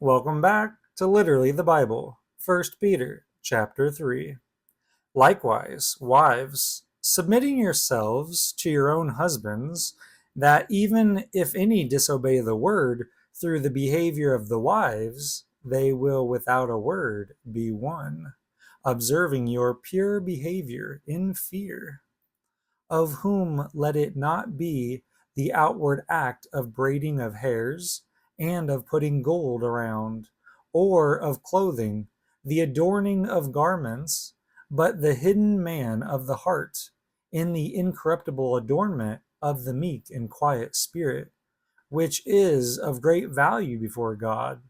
Welcome back to Literally the Bible, 1 Peter chapter 3. Likewise, wives, submitting yourselves to your own husbands, that even if any disobey the word through the behavior of the wives, they will without a word be won, observing your pure behavior in fear. Of whom let it not be the outward act of braiding of hairs, and of putting gold around, or of clothing, the adorning of garments, but the hidden man of the heart, in the incorruptible adornment of the meek and quiet spirit, which is of great value before God.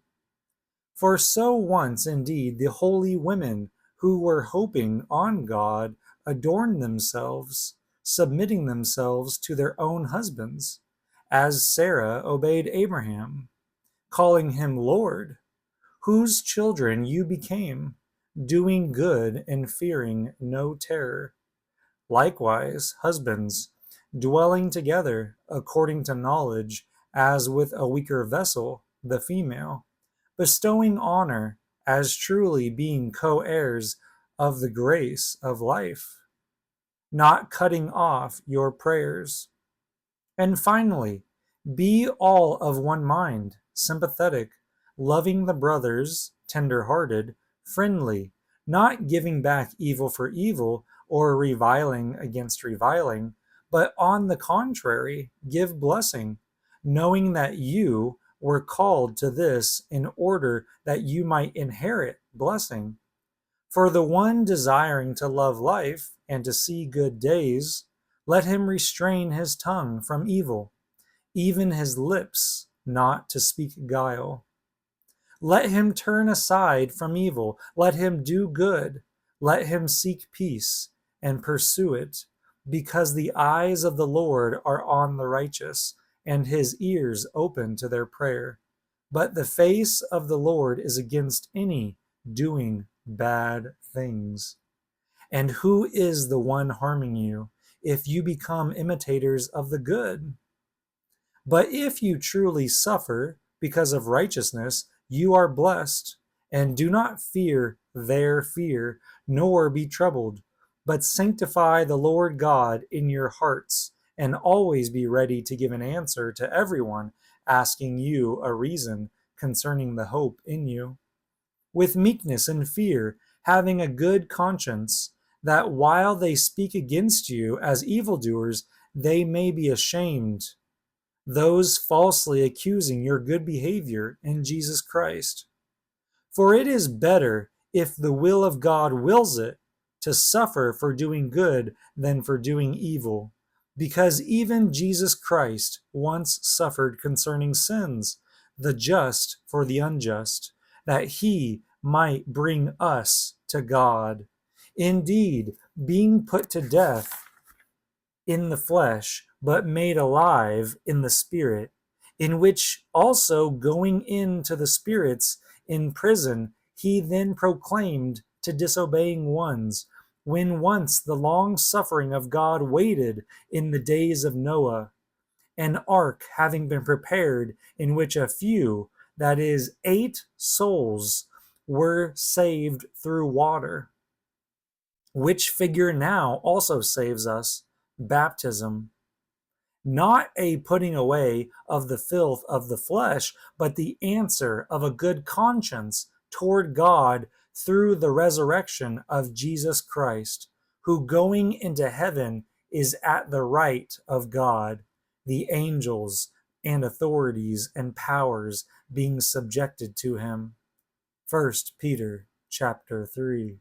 For so once indeed the holy women who were hoping on God adorned themselves, submitting themselves to their own husbands, as Sarah obeyed Abraham, calling him Lord, whose children you became, doing good and fearing no terror. Likewise, husbands, dwelling together according to knowledge, as with a weaker vessel, the female, bestowing honor as truly being co-heirs of the grace of life, not cutting off your prayers. And finally, be all of one mind, sympathetic, loving the brothers, tender-hearted, friendly, not giving back evil for evil or reviling against reviling, but on the contrary, give blessing, knowing that you were called to this in order that you might inherit blessing. For the one desiring to love life and to see good days, let him restrain his tongue from evil, even his lips not to speak guile. Let him turn aside from evil, let him do good, let him seek peace and pursue it, because the eyes of the Lord are on the righteous, and his ears open to their prayer. But the face of the Lord is against any doing bad things. And who is the one harming you, if you become imitators of the good? But if you truly suffer because of righteousness, you are blessed, and do not fear their fear, nor be troubled, but sanctify the Lord God in your hearts, and always be ready to give an answer to everyone asking you a reason concerning the hope in you, with meekness and fear, having a good conscience, that while they speak against you as evildoers, they may be ashamed, those falsely accusing your good behavior in Jesus Christ. For it is better, if the will of God wills it, to suffer for doing good than for doing evil, because even Jesus Christ once suffered concerning sins, the just for the unjust, that he might bring us to God. Indeed, being put to death in the flesh, but made alive in the spirit, in which also going into the spirits in prison, he then proclaimed to disobeying ones, when once the long suffering of God waited in the days of Noah, an ark having been prepared, in which a few, that is, 8 souls, were saved through water, which figure now also saves us, baptism, not a putting away of the filth of the flesh, but the answer of a good conscience toward God through the resurrection of Jesus Christ, who going into heaven is at the right of God, the angels and authorities and powers being subjected to him. 1 Peter chapter 3.